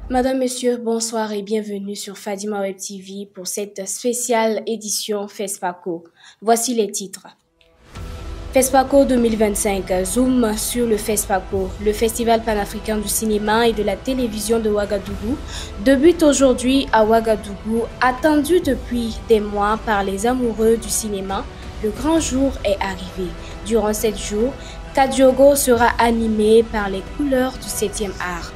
Madame, Monsieur, bonsoir et bienvenue sur Fadima Web TV pour cette spéciale édition FESPACO. Voici les titres. FESPACO 2025, zoom sur le FESPACO, le Festival panafricain du cinéma et de la télévision de Ouagadougou, débute aujourd'hui à Ouagadougou, attendu depuis des mois par les amoureux du cinéma. Le grand jour est arrivé. Durant 7 jours, Kadiogo sera animé par les couleurs du 7e art.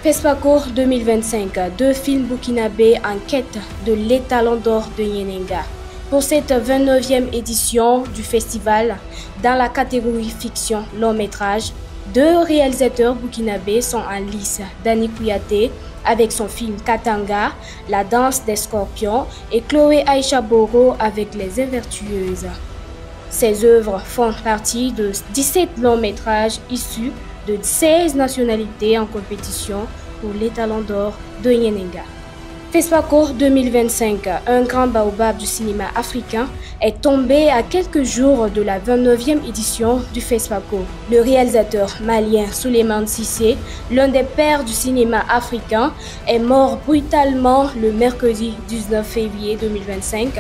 FESPACO 2025, 2 films burkinabés en quête de l'étalon d'or de Yenenga. Pour cette 29e édition du festival, dans la catégorie fiction long métrage, 2 réalisateurs burkinabés sont en lice. Dani Kouyaté avec son film Katanga, La danse des scorpions, et Chloé Aïcha Boro avec Les Invertueuses. Ces œuvres font partie de 17 longs métrages issus de 16 nationalités en compétition pour l'étalon d'or de Yenenga. FESPACO 2025, un grand baobab du cinéma africain, est tombé à quelques jours de la 29e édition du FESPACO. Le réalisateur malien Souleymane Cissé, l'un des pères du cinéma africain, est mort brutalement le mercredi 19 février 2025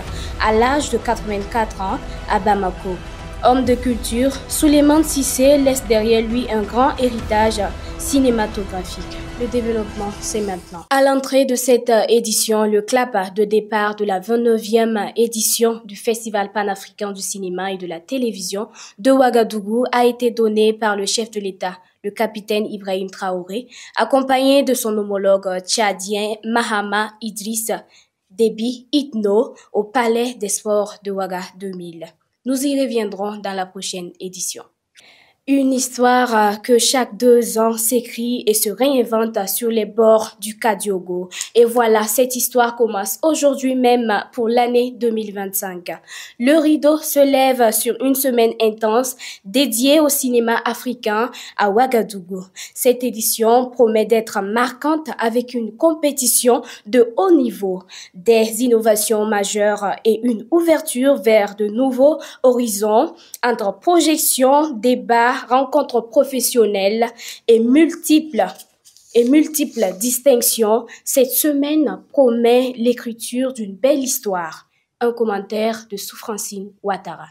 à l'âge de 84 ans à Bamako. Homme de culture, Souleymane Cissé laisse derrière lui un grand héritage cinématographique. Le développement, c'est maintenant. À l'entrée de cette édition, le clap de départ de la 29e édition du Festival panafricain du cinéma et de la télévision de Ouagadougou a été donné par le chef de l'État, le capitaine Ibrahim Traoré, accompagné de son homologue tchadien Mahama Idriss Déby Itno au Palais des Sports de Ouaga 2000. Nous y reviendrons dans la prochaine édition. Une histoire que chaque 2 ans s'écrit et se réinvente sur les bords du Kadiogo. Et voilà, cette histoire commence aujourd'hui même pour l'année 2025. Le rideau se lève sur une semaine intense dédiée au cinéma africain à Ouagadougou. Cette édition promet d'être marquante avec une compétition de haut niveau, des innovations majeures et une ouverture vers de nouveaux horizons entre projections, débats, rencontres professionnelles et multiples distinctions. Cette semaine promet l'écriture d'une belle histoire. Un commentaire de Soufrancine Ouattara.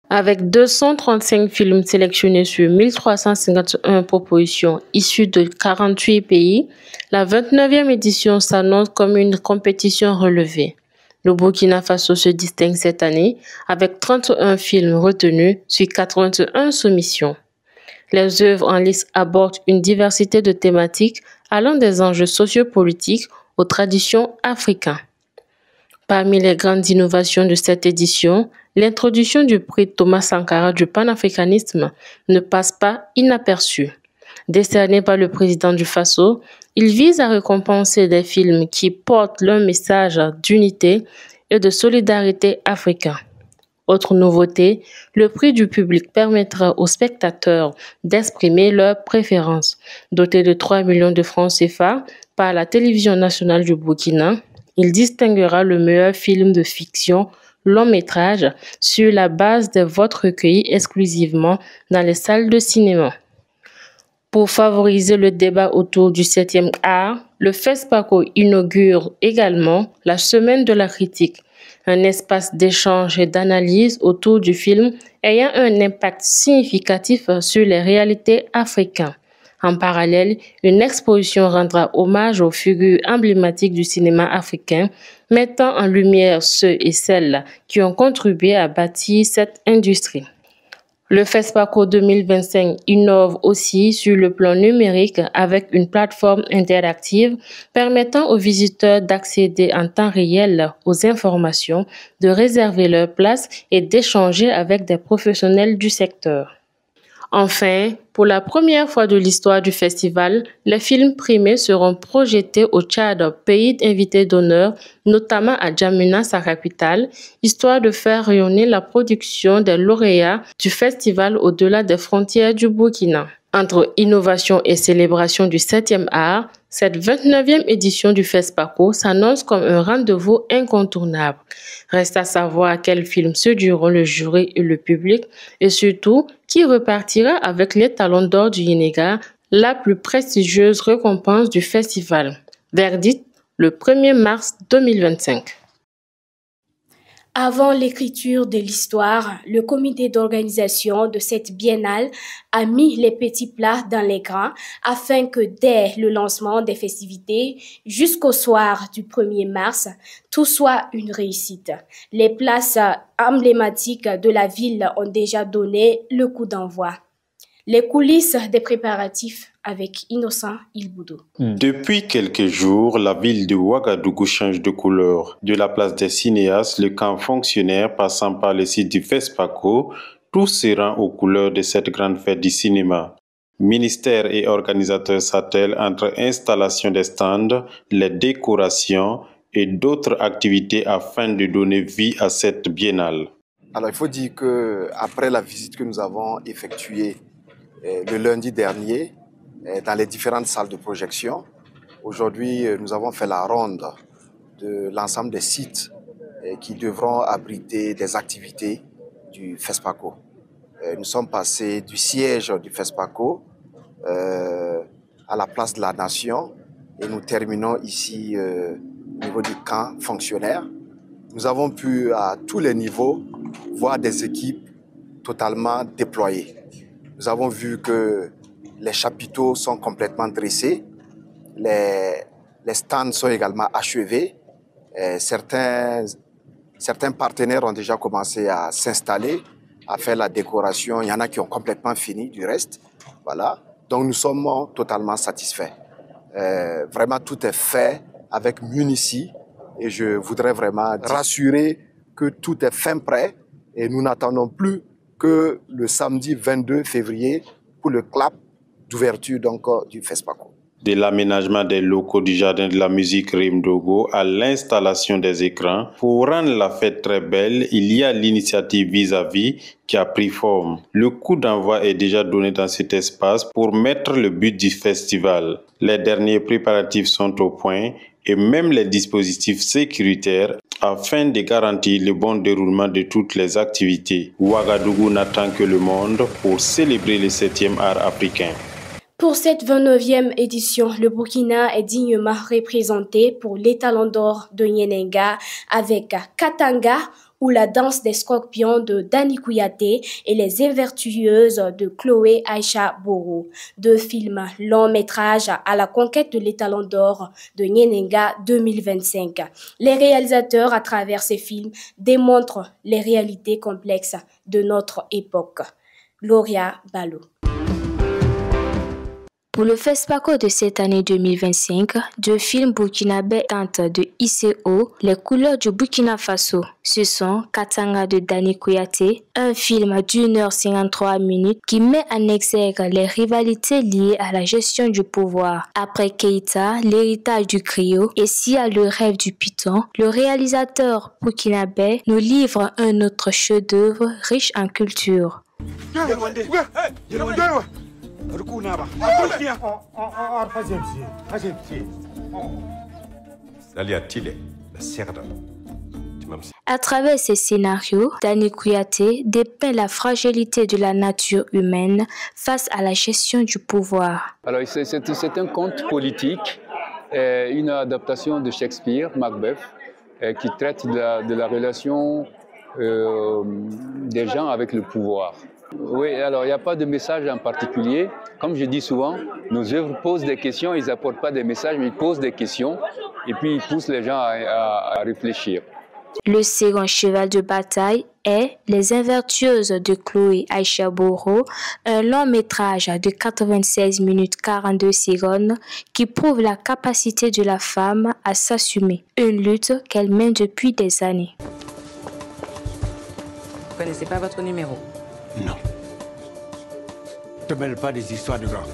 Avec 235 films sélectionnés sur 1351 propositions issues de 48 pays, la 29e édition s'annonce comme une compétition relevée. Le Burkina Faso se distingue cette année avec 31 films retenus sur 81 soumissions. Les œuvres en lice abordent une diversité de thématiques allant des enjeux sociopolitiques aux traditions africaines. Parmi les grandes innovations de cette édition, l'introduction du prix Thomas Sankara du panafricanisme ne passe pas inaperçue. Décerné par le président du Faso, il vise à récompenser des films qui portent leur message d'unité et de solidarité africain. Autre nouveauté, le prix du public permettra aux spectateurs d'exprimer leurs préférences. Doté de 3 millions de francs CFA par la télévision nationale du Burkina, il distinguera le meilleur film de fiction long métrage sur la base des votes recueillis exclusivement dans les salles de cinéma. Pour favoriser le débat autour du 7e art, le FESPACO inaugure également la Semaine de la critique, un espace d'échange et d'analyse autour du film ayant un impact significatif sur les réalités africaines. En parallèle, une exposition rendra hommage aux figures emblématiques du cinéma africain, mettant en lumière ceux et celles qui ont contribué à bâtir cette industrie. Le FESPACO 2025 innove aussi sur le plan numérique avec une plateforme interactive permettant aux visiteurs d'accéder en temps réel aux informations, de réserver leur place et d'échanger avec des professionnels du secteur. Enfin, pour la première fois de l'histoire du festival, les films primés seront projetés au Tchad, pays invité d'honneur, notamment à Djamena, sa capitale, histoire de faire rayonner la production des lauréats du festival au-delà des frontières du Burkina. Entre innovation et célébration du 7e art, cette 29e édition du FESPACO s'annonce comme un rendez-vous incontournable. Reste à savoir quels films séduiront le jury et le public et surtout qui repartira avec les talons d'or du Yenenga la plus prestigieuse récompense du festival. Verdict le 1er mars 2025. Avant l'écriture de l'histoire, le comité d'organisation de cette biennale a mis les petits plats dans les grands afin que dès le lancement des festivités jusqu'au soir du 1er mars, tout soit une réussite. Les places emblématiques de la ville ont déjà donné le coup d'envoi. Les coulisses des préparatifs avec Innocent Ilboudou. Depuis quelques jours, la ville de Ouagadougou change de couleur. De la place des cinéastes, le camp fonctionnaire passant par le site du FESPACO, tout se rend aux couleurs de cette grande fête du cinéma. Ministères et organisateurs s'attellent entre installation des stands, les décorations et d'autres activités afin de donner vie à cette biennale. Alors il faut dire qu'après la visite que nous avons effectuée le lundi dernier, dans les différentes salles de projection. Aujourd'hui, nous avons fait la ronde de l'ensemble des sites qui devront abriter des activités du FESPACO. Nous sommes passés du siège du FESPACO à la place de la Nation et nous terminons ici au niveau du camp fonctionnaire. Nous avons pu à tous les niveaux voir des équipes totalement déployées. Nous avons vu que les chapiteaux sont complètement dressés, les stands sont également achevés. Certains partenaires ont déjà commencé à s'installer, à faire la décoration. Il y en a qui ont complètement fini du reste. Voilà. Donc nous sommes totalement satisfaits. Vraiment tout est fait avec munitie et je voudrais vraiment rassurer que tout est fin prêt et nous n'attendons plus que le samedi 22 février pour le clap d'ouverture du FESPACO. De l'aménagement des locaux du Jardin de la musique Rimdogo à l'installation des écrans, pour rendre la fête très belle, il y a l'initiative Vis-à-Vis qui a pris forme. Le coup d'envoi est déjà donné dans cet espace pour mettre le but du festival. Les derniers préparatifs sont au point et même les dispositifs sécuritaires afin de garantir le bon déroulement de toutes les activités. Ouagadougou n'attend que le monde pour célébrer le 7e art africain. Pour cette 29e édition, le Burkina est dignement représenté pour les Talons d'Or de Nyenenga avec Katanga ou la danse des scorpions de Dani Kouyaté et les Invertueuses de Chloé Aïcha Boro. 2 films long métrage à la conquête de l'étalon d'or de Nyenenga 2025. Les réalisateurs à travers ces films démontrent les réalités complexes de notre époque. Gloria Balo. Pour le FESPACO de cette année 2025, 2 films burkinabés tentent de hisser haut les couleurs du Burkina Faso. Ce sont Katanga de Dani Kouyaté, un film d'1h53 qui met en exergue les rivalités liées à la gestion du pouvoir. Après Keïta, l'héritage du griot et Sia, le rêve du python, le réalisateur burkinabé nous livre un autre chef-d'œuvre riche en culture. À travers ces scénarios, Dani Kouyaté dépeint la fragilité de la nature humaine face à la gestion du pouvoir. Alors c'est un conte politique, une adaptation de Shakespeare, Macbeth, qui traite de la relation des gens avec le pouvoir. Oui, alors il n'y a pas de message en particulier. Comme je dis souvent, nos œuvres posent des questions, ils n'apportent pas des messages, mais ils posent des questions et puis ils poussent les gens à réfléchir. Le second cheval de bataille est Les Invertueuses de Chloé Aïcha Boro, un long métrage de 96 minutes 42 secondes qui prouve la capacité de la femme à s'assumer, une lutte qu'elle mène depuis des années. Vous ne connaissez pas votre numéro? Non. Ne te mêle pas des histoires de grands.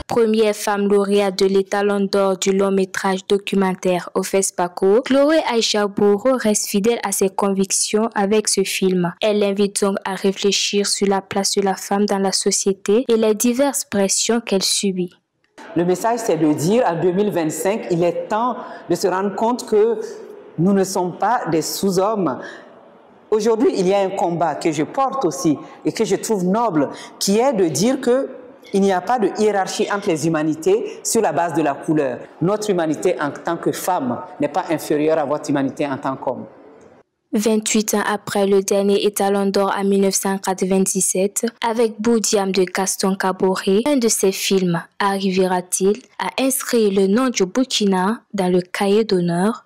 Première femme lauréate de l'étalon d'or du long métrage documentaire au FESPACO, Chloé Aïcha Boro reste fidèle à ses convictions avec ce film. Elle invite donc à réfléchir sur la place de la femme dans la société et les diverses pressions qu'elle subit. Le message, c'est de dire en 2025, il est temps de se rendre compte que nous ne sommes pas des sous-hommes. Aujourd'hui, il y a un combat que je porte aussi et que je trouve noble, qui est de dire qu'il n'y a pas de hiérarchie entre les humanités sur la base de la couleur. Notre humanité en tant que femme n'est pas inférieure à votre humanité en tant qu'homme. 28 ans après le dernier étalon d'or en 1997, avec Boudiam de Gaston Kaboré, un de ses films arrivera-t-il à inscrire le nom du Burkina dans le cahier d'honneur?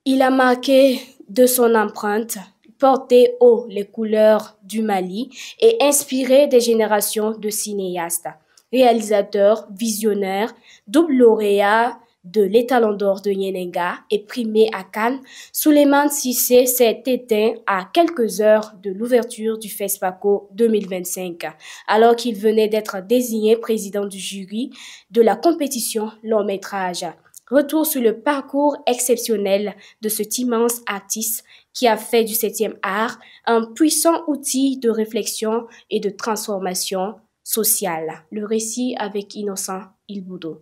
Il a marqué de son empreinte, porté haut les couleurs du Mali et inspiré des générations de cinéastes, réalisateurs, visionnaires, double lauréat de l'étalon d'or de Yenenga et primé à Cannes. Souleymane Cissé s'est éteint à quelques heures de l'ouverture du FESPACO 2025, alors qu'il venait d'être désigné président du jury de la compétition long métrage. Retour sur le parcours exceptionnel de cet immense artiste qui a fait du 7e art un puissant outil de réflexion et de transformation sociale. Le récit avec Innocent Ilboudo.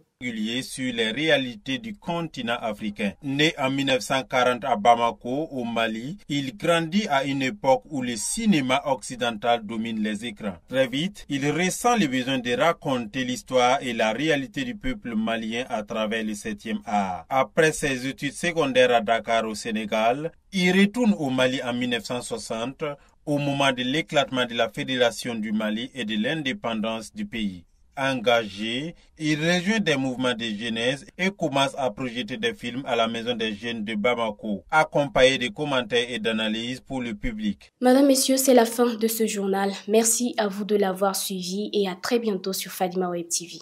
Sur les réalités du continent africain. Né en 1940 à Bamako, au Mali, il grandit à une époque où le cinéma occidental domine les écrans. Très vite, il ressent le besoin de raconter l'histoire et la réalité du peuple malien à travers le 7e art. Après ses études secondaires à Dakar au Sénégal, il retourne au Mali en 1960, au moment de l'éclatement de la Fédération du Mali et de l'indépendance du pays. Engagé, il rejoint des mouvements de jeunesse et commence à projeter des films à la Maison des Jeunes de Bamako, accompagné de commentaires et d'analyses pour le public. Madame, Messieurs, c'est la fin de ce journal. Merci à vous de l'avoir suivi et à très bientôt sur Fadima Web TV.